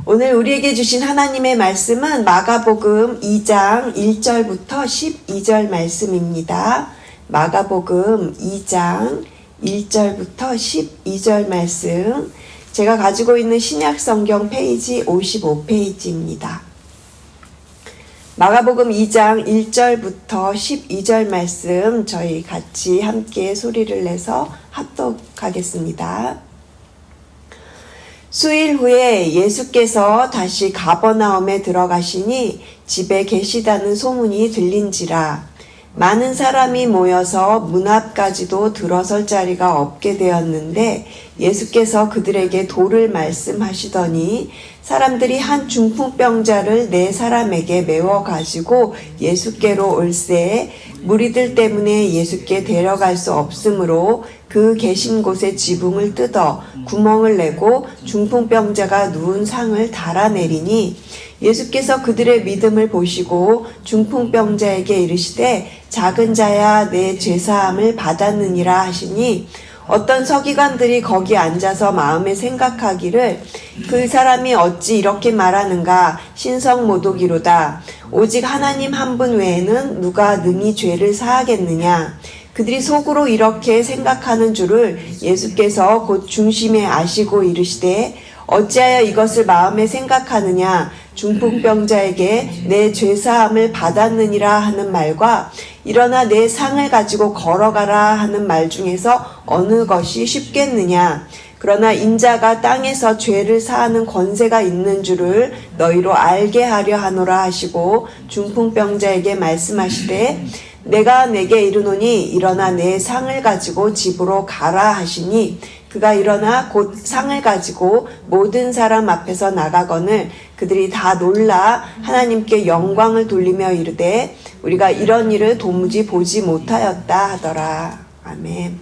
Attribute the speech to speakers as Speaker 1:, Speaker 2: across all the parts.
Speaker 1: 오늘 우리에게 주신 하나님의 말씀은 마가복음 2장 1절부터 12절 말씀입니다. 마가복음 2장 1절부터 12절 말씀, 제가 가지고 있는 신약성경 페이지 55페이지입니다. 마가복음 2장 1절부터 12절 말씀, 저희 같이 함께 소리를 내서 합독하겠습니다. 수일 후에 예수께서 다시 가버나움에 들어가시니 집에 계시다는 소문이 들린지라 많은 사람이 모여서 문 앞까지도 들어설 자리가 없게 되었는데 예수께서 그들에게 도를 말씀하시더니 사람들이 한 중풍병자를 4사람에게 메워 가지고 예수께로 올세 무리들 때문에 예수께 데려갈 수 없으므로 그 계신 곳에 지붕을 뜯어 구멍을 내고 중풍병자가 누운 상을 달아내리니 예수께서 그들의 믿음을 보시고 중풍병자에게 이르시되 작은 자야 내 죄사함을 받았느니라 하시니 어떤 서기관들이 거기 앉아서 마음에 생각하기를 그 사람이 어찌 이렇게 말하는가 신성모독이로다. 오직 하나님 한 분 외에는 누가 능히 죄를 사하겠느냐. 그들이 속으로 이렇게 생각하는 줄을 예수께서 곧 중심에 아시고 이르시되 어찌하여 이것을 마음에 생각하느냐. 중풍병자에게 내 죄사함을 받았느니라 하는 말과 일어나 내 상을 가지고 걸어가라 하는 말 중에서 어느 것이 쉽겠느냐. 그러나 인자가 땅에서 죄를 사하는 권세가 있는 줄을 너희로 알게 하려 하노라 하시고 중풍병자에게 말씀하시되 내가 내게 이르노니 일어나 내 상을 가지고 집으로 가라 하시니 그가 일어나 곧 상을 가지고 모든 사람 앞에서 나가거늘 그들이 다 놀라 하나님께 영광을 돌리며 이르되 우리가 이런 일을 도무지 보지 못하였다 하더라. 아멘.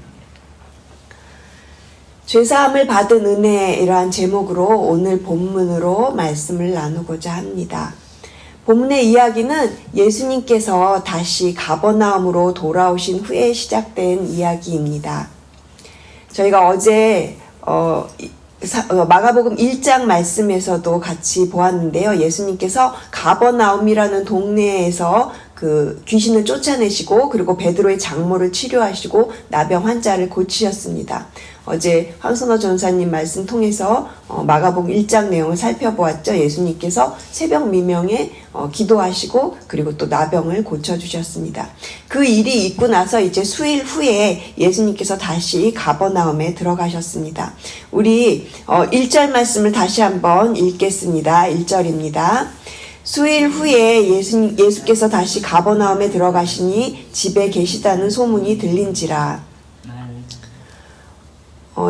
Speaker 1: 죄사함을 받은 은혜, 이러한 제목으로 오늘 본문으로 말씀을 나누고자 합니다. 본문의 이야기는 예수님께서 다시 가버나움으로 돌아오신 후에 시작된 이야기입니다. 저희가 어제 마가복음 1장 말씀에서도 같이 보았는데요. 예수님께서 가버나움이라는 동네에서 그 귀신을 쫓아내시고 그리고 베드로의 장모를 치료하시고 나병 환자를 고치셨습니다. 어제 황선호 전사님 말씀 통해서 마가복음 1장 내용을 살펴보았죠. 예수님께서 새벽 미명에 기도하시고 그리고 또 나병을 고쳐주셨습니다. 그 일이 있고 나서 이제 수일 후에 예수님께서 다시 가버나움에 들어가셨습니다. 우리 1절 말씀을 다시 한번 읽겠습니다. 1절입니다. 수일 후에 예수께서 다시 가버나움에 들어가시니 집에 계시다는 소문이 들린지라.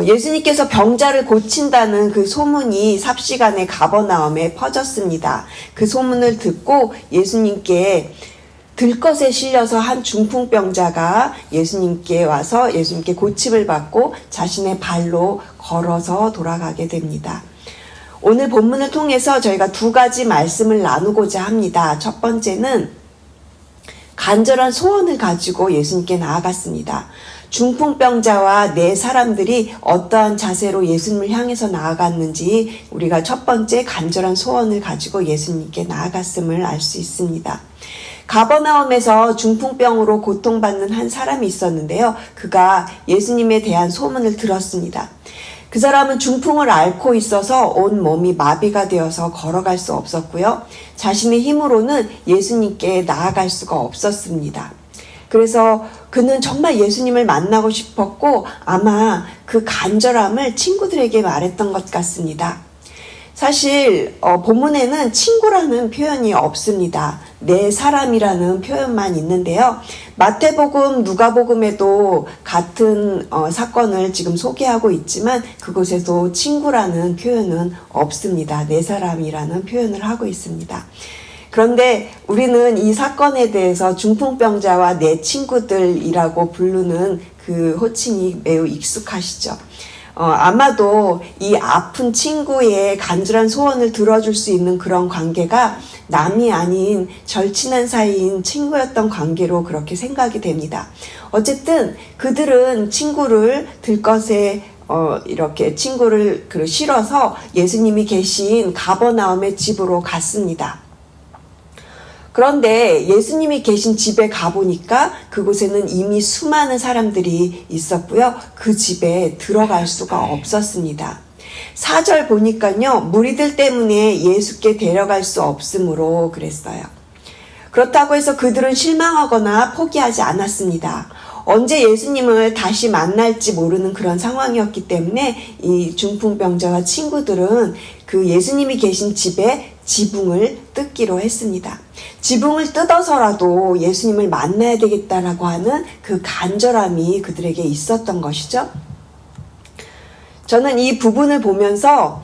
Speaker 1: 예수님께서 병자를 고친다는 그 소문이 삽시간에 가버나움에 퍼졌습니다. 그 소문을 듣고 예수님께 들것에 실려서 한 중풍병자가 예수님께 와서 예수님께 고침을 받고 자신의 발로 걸어서 돌아가게 됩니다. 오늘 본문을 통해서 저희가 두 가지 말씀을 나누고자 합니다. 첫 번째는 간절한 소원을 가지고 예수님께 나아갔습니다. 중풍병자와 4사람들이 어떠한 자세로 예수님을 향해서 나아갔는지 우리가 첫 번째 간절한 소원을 가지고 예수님께 나아갔음을 알 수 있습니다. 가버나움에서 중풍병으로 고통받는 한 사람이 있었는데요. 그가 예수님에 대한 소문을 들었습니다. 그 사람은 중풍을 앓고 있어서 온 몸이 마비가 되어서 걸어갈 수 없었고요. 자신의 힘으로는 예수님께 나아갈 수가 없었습니다. 그래서 그는 정말 예수님을 만나고 싶었고 아마 그 간절함을 친구들에게 말했던 것 같습니다. 사실 본문에는 친구라는 표현이 없습니다. 4사람이라는 표현만 있는데요. 마태복음, 누가복음에도 같은 사건을 지금 소개하고 있지만 그곳에도 친구라는 표현은 없습니다. 4사람이라는 표현을 하고 있습니다. 그런데 우리는 이 사건에 대해서 중풍병자와 내 친구들이라고 부르는 그 호칭이 매우 익숙하시죠. 아마도 이 아픈 친구의 간절한 소원을 들어줄 수 있는 그런 관계가 남이 아닌 절친한 사이인 친구였던 관계로 그렇게 생각이 됩니다. 어쨌든 그들은 친구를 들것에 이렇게 친구를 실어서 예수님이 계신 가버나움의 집으로 갔습니다. 그런데 예수님이 계신 집에 가보니까 그곳에는 이미 수많은 사람들이 있었고요. 그 집에 들어갈 수가 없었습니다. 4절 보니까요. 무리들 때문에 예수께 데려갈 수 없으므로 그랬어요. 그렇다고 해서 그들은 실망하거나 포기하지 않았습니다. 언제 예수님을 다시 만날지 모르는 그런 상황이었기 때문에 이 중풍병자와 친구들은 그 예수님이 계신 집에 지붕을 뜯기로 했습니다. 지붕을 뜯어서라도 예수님을 만나야 되겠다라고 하는 그 간절함이 그들에게 있었던 것이죠. 저는 이 부분을 보면서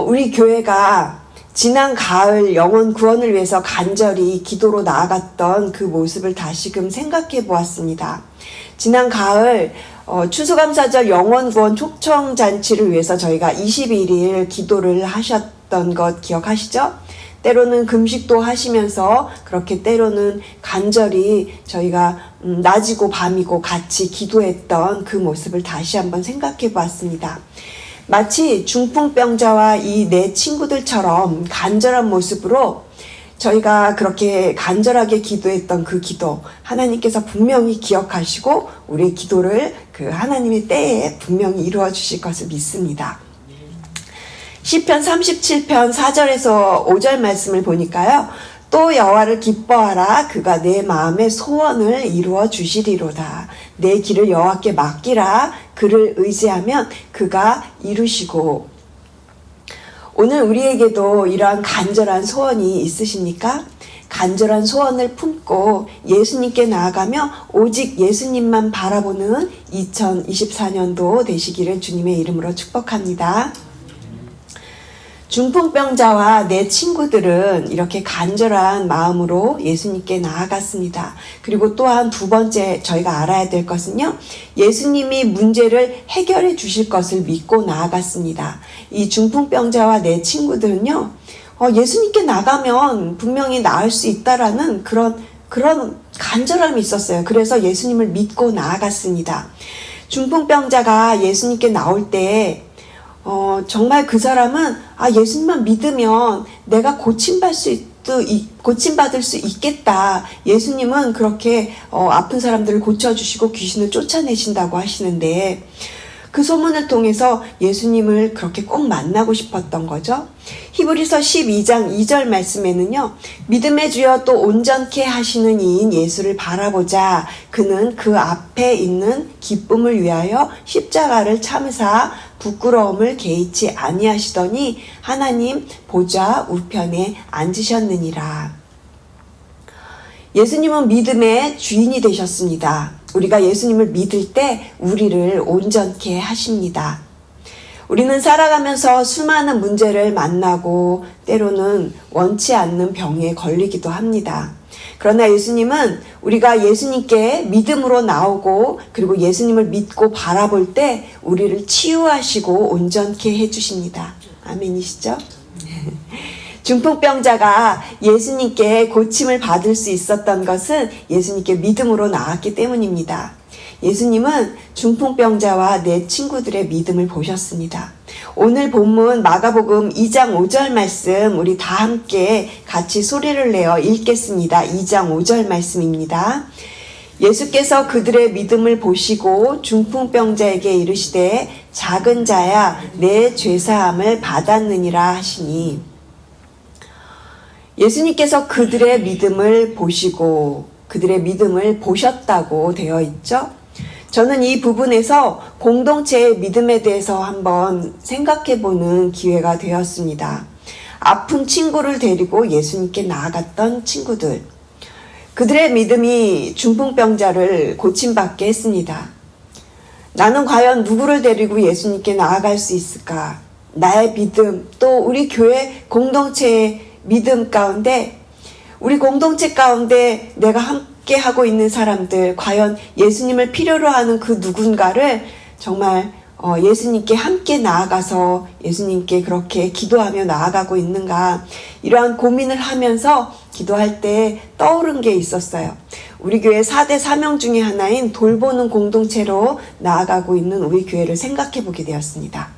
Speaker 1: 우리 교회가 지난 가을 영혼 구원을 위해서 간절히 기도로 나아갔던 그 모습을 다시금 생각해 보았습니다. 지난 가을 추수감사절 영혼 구원 초청잔치를 위해서 저희가 21일 기도를 하셨던 것 기억하시죠? 때로는 금식도 하시면서 그렇게 때로는 간절히 저희가 낮이고 밤이고 같이 기도했던 그 모습을 다시 한번 생각해 보았습니다. 마치 중풍병자와 이 네 친구들처럼 간절한 모습으로 저희가 그렇게 간절하게 기도했던 그 기도 하나님께서 분명히 기억하시고 우리의 기도를 그 하나님의 때에 분명히 이루어 주실 것을 믿습니다. 시편 37편 4절에서 5절 말씀을 보니까요. 또 여호와를 기뻐하라. 그가 내 마음의 소원을 이루어 주시리로다. 내 길을 여호와께 맡기라. 그를 의지하면 그가 이루시고. 오늘 우리에게도 이러한 간절한 소원이 있으십니까? 간절한 소원을 품고 예수님께 나아가며 오직 예수님만 바라보는 2024년도 되시기를 주님의 이름으로 축복합니다. 중풍병자와 내 친구들은 이렇게 간절한 마음으로 예수님께 나아갔습니다. 그리고 또한 두 번째 저희가 알아야 될 것은요. 예수님이 문제를 해결해 주실 것을 믿고 나아갔습니다. 이 중풍병자와 내 친구들은요. 예수님께 나가면 분명히 나을 수 있다라는 그런 간절함이 있었어요. 그래서 예수님을 믿고 나아갔습니다. 중풍병자가 예수님께 나올 때 정말 그 사람은 예수님만 믿으면 내가 고침받을 수 있겠다. 예수님은 그렇게 아픈 사람들을 고쳐주시고 귀신을 쫓아내신다고 하시는데 그 소문을 통해서 예수님을 그렇게 꼭 만나고 싶었던 거죠. 히브리서 12장 2절 말씀에는요. 믿음의 주여 또 온전케 하시는 이인 예수를 바라보자. 그는 그 앞에 있는 기쁨을 위하여 십자가를 참으사 부끄러움을 개의치 아니하시더니 하나님 보좌 우편에 앉으셨느니라. 예수님은 믿음의 주인이 되셨습니다. 우리가 예수님을 믿을 때 우리를 온전케 하십니다. 우리는 살아가면서 수많은 문제를 만나고 때로는 원치 않는 병에 걸리기도 합니다. 그러나 예수님은 우리가 예수님께 믿음으로 나오고 그리고 예수님을 믿고 바라볼 때 우리를 치유하시고 온전케 해주십니다. 아멘이시죠? 중풍병자가 예수님께 고침을 받을 수 있었던 것은 예수님께 믿음으로 나왔기 때문입니다. 예수님은 중풍병자와 내 친구들의 믿음을 보셨습니다. 오늘 본문 마가복음 2장 5절 말씀 우리 다 함께 같이 소리를 내어 읽겠습니다. 2장 5절 말씀입니다. 예수께서 그들의 믿음을 보시고 중풍병자에게 이르시되 작은 자야 내 죄사함을 받았느니라 하시니 예수님께서 그들의 믿음을 보시고 그들의 믿음을 보셨다고 되어 있죠. 저는 이 부분에서 공동체의 믿음에 대해서 한번 생각해보는 기회가 되었습니다. 아픈 친구를 데리고 예수님께 나아갔던 친구들. 그들의 믿음이 중풍병자를 고침받게 했습니다. 나는 과연 누구를 데리고 예수님께 나아갈 수 있을까? 나의 믿음, 또 우리 교회 공동체의 믿음 가운데 우리 공동체 가운데 내가 함께 하고 있는 사람들 과연 예수님을 필요로 하는 그 누군가를 정말 예수님께 함께 나아가서 예수님께 그렇게 기도하며 나아가고 있는가 이러한 고민을 하면서 기도할 때 떠오른 게 있었어요. 우리 교회 4대 사명 중에 하나인 돌보는 공동체로 나아가고 있는 우리 교회를 생각해 보게 되었습니다.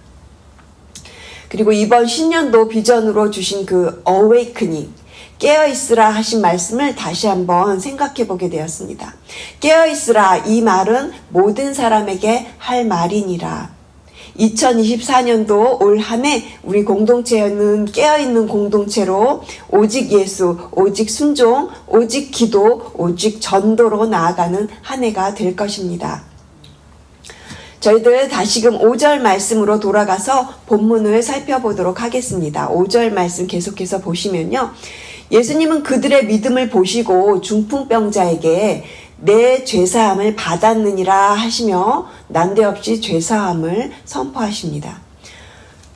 Speaker 1: 그리고 이번 신년도 비전으로 주신 그 awakening, 깨어있으라 하신 말씀을 다시 한번 생각해 보게 되었습니다. 깨어있으라, 이 말은 모든 사람에게 할 말이니라. 2024년도 올 한 해 우리 공동체는 깨어있는 공동체로 오직 예수, 오직 순종, 오직 기도, 오직 전도로 나아가는 한 해가 될 것입니다. 저희들 다시금 5절 말씀으로 돌아가서 본문을 살펴보도록 하겠습니다. 5절 말씀 계속해서 보시면요. 예수님은 그들의 믿음을 보시고 중풍병자에게 내 죄사함을 받았느니라 하시며 난데없이 죄사함을 선포하십니다.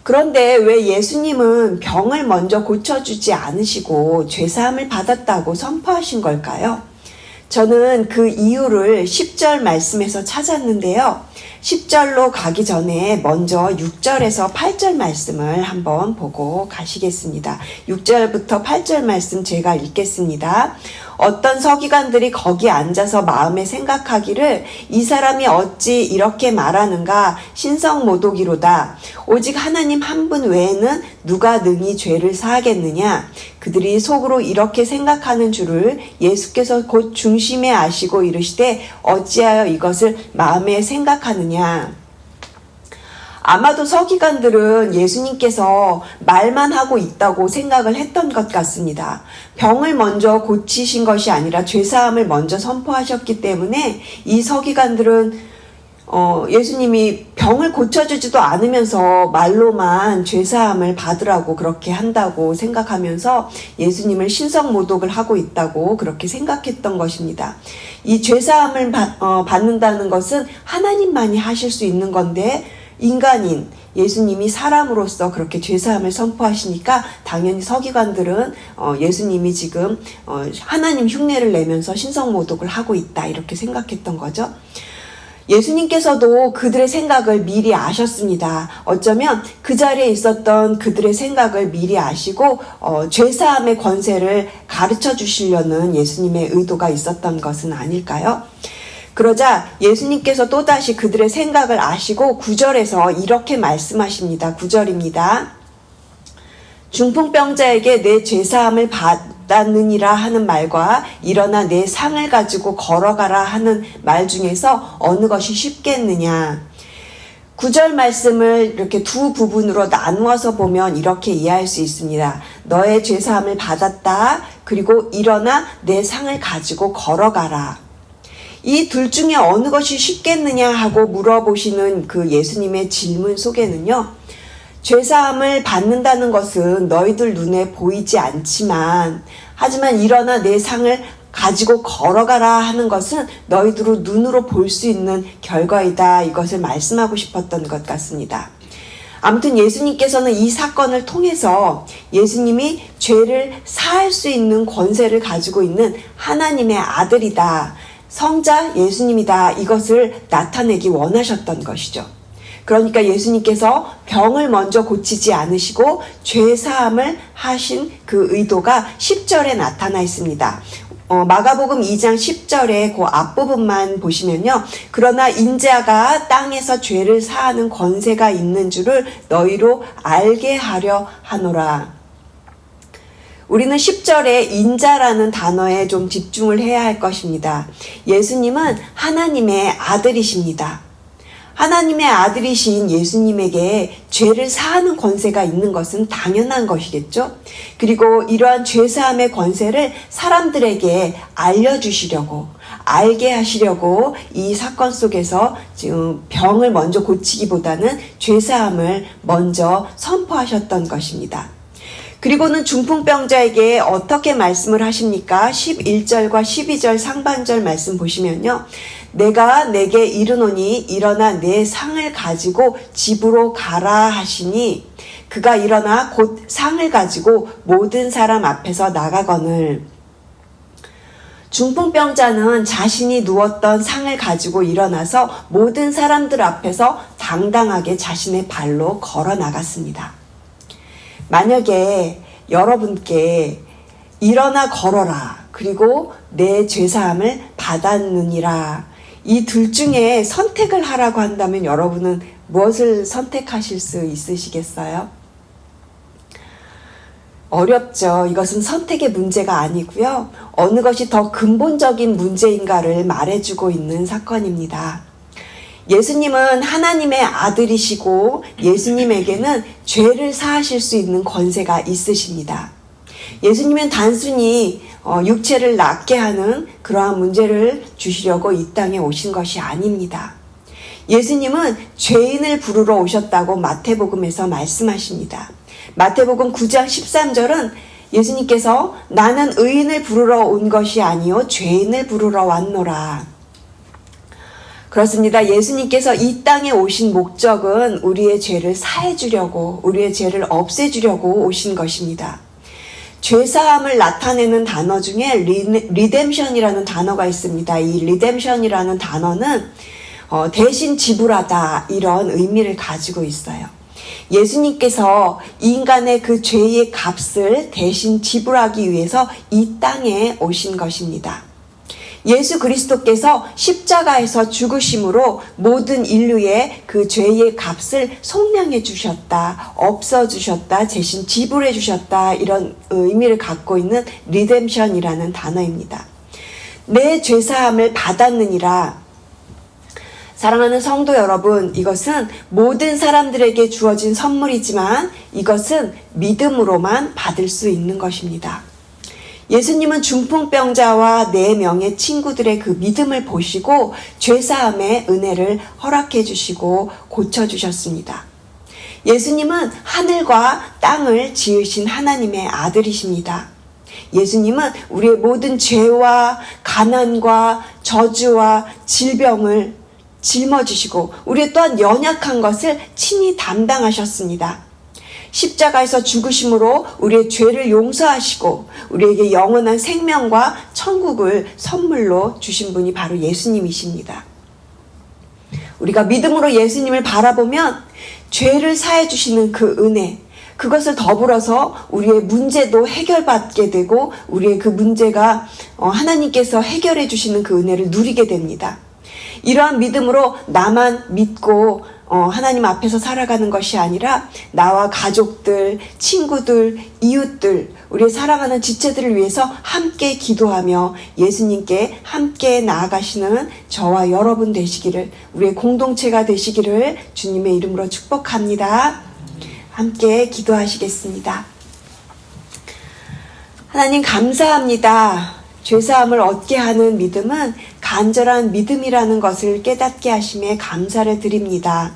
Speaker 1: 그런데 왜 예수님은 병을 먼저 고쳐주지 않으시고 죄사함을 받았다고 선포하신 걸까요? 저는 그 이유를 10절 말씀에서 찾았는데요. 10절로 가기 전에 먼저 6절에서 8절 말씀을 한번 보고 가시겠습니다. 6절부터 8절 말씀 제가 읽겠습니다. 어떤 서기관들이 거기 앉아서 마음에 생각하기를 이 사람이 어찌 이렇게 말하는가 신성모독이로다. 오직 하나님 한 분 외에는 누가 능히 죄를 사하겠느냐. 그들이 속으로 이렇게 생각하는 줄을 예수께서 곧 중심에 아시고 이르시되 어찌하여 이것을 마음에 생각하느냐. 아마도 서기관들은 예수님께서 말만 하고 있다고 생각을 했던 것 같습니다. 병을 먼저 고치신 것이 아니라 죄사함을 먼저 선포하셨기 때문에 이 서기관들은 예수님이 병을 고쳐주지도 않으면서 말로만 죄사함을 받으라고 그렇게 한다고 생각하면서 예수님을 신성모독을 하고 있다고 그렇게 생각했던 것입니다. 이 죄사함을 받는다는 것은 하나님만이 하실 수 있는 건데 인간인 예수님이 사람으로서 그렇게 죄사함을 선포하시니까 당연히 서기관들은 예수님이 지금 하나님 흉내를 내면서 신성모독을 하고 있다 이렇게 생각했던 거죠. 예수님께서도 그들의 생각을 미리 아셨습니다. 어쩌면 그 자리에 있었던 그들의 생각을 미리 아시고 죄사함의 권세를 가르쳐 주시려는 예수님의 의도가 있었던 것은 아닐까요? 그러자 예수님께서 또다시 그들의 생각을 아시고 9절에서 이렇게 말씀하십니다. 9절입니다. 중풍병자에게 내 죄사함을 받았느니라 하는 말과 일어나 내 상을 가지고 걸어가라 하는 말 중에서 어느 것이 쉽겠느냐. 9절 말씀을 이렇게 두 부분으로 나누어서 보면 이렇게 이해할 수 있습니다. 너의 죄사함을 받았다. 그리고 일어나 내 상을 가지고 걸어가라. 이 둘 중에 어느 것이 쉽겠느냐 하고 물어보시는 그 예수님의 질문 속에는요. 죄사함을 받는다는 것은 너희들 눈에 보이지 않지만 하지만 일어나 내 상을 가지고 걸어가라 하는 것은 너희들로 눈으로 볼 수 있는 결과이다. 이것을 말씀하고 싶었던 것 같습니다. 아무튼 예수님께서는 이 사건을 통해서 예수님이 죄를 사할 수 있는 권세를 가지고 있는 하나님의 아들이다. 성자 예수님이다. 이것을 나타내기 원하셨던 것이죠. 그러니까 예수님께서 병을 먼저 고치지 않으시고 죄사함을 하신 그 의도가 10절에 나타나 있습니다. 마가복음 2장 10절에 그 앞부분만 보시면요. 그러나 인자가 땅에서 죄를 사하는 권세가 있는 줄을 너희로 알게 하려 하노라. 우리는 10절에 인자라는 단어에 좀 집중을 해야 할 것입니다. 예수님은 하나님의 아들이십니다. 하나님의 아들이신 예수님에게 죄를 사하는 권세가 있는 것은 당연한 것이겠죠. 그리고 이러한 죄사함의 권세를 사람들에게 알려주시려고 알게 하시려고 이 사건 속에서 지금 병을 먼저 고치기보다는 죄사함을 먼저 선포하셨던 것입니다. 그리고는 중풍병자에게 어떻게 말씀을 하십니까? 11절과 12절 상반절 말씀 보시면요. 내가 내게 이르노니 일어나 내 상을 가지고 집으로 가라 하시니 그가 일어나 곧 상을 가지고 모든 사람 앞에서 나가거늘. 중풍병자는 자신이 누웠던 상을 가지고 일어나서 모든 사람들 앞에서 당당하게 자신의 발로 걸어 나갔습니다. 만약에 여러분께 일어나 걸어라. 그리고 내 죄사함을 받았느니라. 이 둘 중에 선택을 하라고 한다면 여러분은 무엇을 선택하실 수 있으시겠어요? 어렵죠. 이것은 선택의 문제가 아니고요. 어느 것이 더 근본적인 문제인가를 말해주고 있는 사건입니다. 예수님은 하나님의 아들이시고 예수님에게는 죄를 사하실 수 있는 권세가 있으십니다. 예수님은 단순히 육체를 낫게 하는 그러한 문제를 주시려고 이 땅에 오신 것이 아닙니다. 예수님은 죄인을 부르러 오셨다고 마태복음에서 말씀하십니다. 마태복음 9장 13절은 예수님께서 나는 의인을 부르러 온 것이 아니요 죄인을 부르러 왔노라. 그렇습니다. 예수님께서 이 땅에 오신 목적은 우리의 죄를 사해주려고, 우리의 죄를 없애주려고 오신 것입니다. 죄사함을 나타내는 단어 중에 리뎀션이라는 단어가 있습니다. 이 리뎀션이라는 단어는 대신 지불하다 이런 의미를 가지고 있어요. 예수님께서 인간의 그 죄의 값을 대신 지불하기 위해서 이 땅에 오신 것입니다. 예수 그리스도께서 십자가에서 죽으심으로 모든 인류의 그 죄의 값을 속량해 주셨다, 없어 주셨다, 대신 지불해 주셨다 이런 의미를 갖고 있는 리뎀션이라는 단어입니다. 내 죄사함을 받았느니라. 사랑하는 성도 여러분, 이것은 모든 사람들에게 주어진 선물이지만 이것은 믿음으로만 받을 수 있는 것입니다. 예수님은 중풍병자와 4명의 친구들의 그 믿음을 보시고 죄사함의 은혜를 허락해 주시고 고쳐주셨습니다. 예수님은 하늘과 땅을 지으신 하나님의 아들이십니다. 예수님은 우리의 모든 죄와 가난과 저주와 질병을 짊어지시고 우리의 또한 연약한 것을 친히 담당하셨습니다. 십자가에서 죽으심으로 우리의 죄를 용서하시고 우리에게 영원한 생명과 천국을 선물로 주신 분이 바로 예수님이십니다. 우리가 믿음으로 예수님을 바라보면 죄를 사해 주시는 그 은혜, 그것을 더불어서 우리의 문제도 해결받게 되고 우리의 그 문제가 하나님께서 해결해 주시는 그 은혜를 누리게 됩니다. 이러한 믿음으로 나만 믿고 하나님 앞에서 살아가는 것이 아니라 나와 가족들, 친구들, 이웃들, 우리의 사랑하는 지체들을 위해서 함께 기도하며 예수님께 함께 나아가시는 저와 여러분 되시기를, 우리의 공동체가 되시기를 주님의 이름으로 축복합니다. 함께 기도하시겠습니다. 하나님 감사합니다. 죄사함을 얻게 하는 믿음은 간절한 믿음이라는 것을 깨닫게 하심에 감사를 드립니다.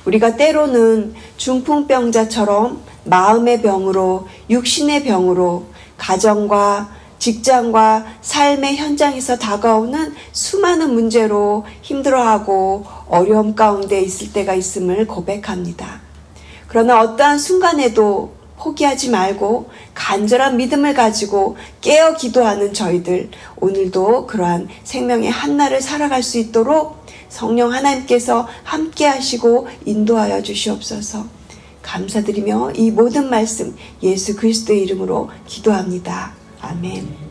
Speaker 1: 우리가 때로는 중풍병자처럼 마음의 병으로, 육신의 병으로 가정과 직장과 삶의 현장에서 다가오는 수많은 문제로 힘들어하고 어려움 가운데 있을 때가 있음을 고백합니다. 그러나 어떠한 순간에도 포기하지 말고 간절한 믿음을 가지고 깨어 기도하는 저희들, 오늘도 그러한 생명의 한날을 살아갈 수 있도록 성령 하나님께서 함께 하시고 인도하여 주시옵소서. 감사드리며 이 모든 말씀 예수 그리스도의 이름으로 기도합니다. 아멘.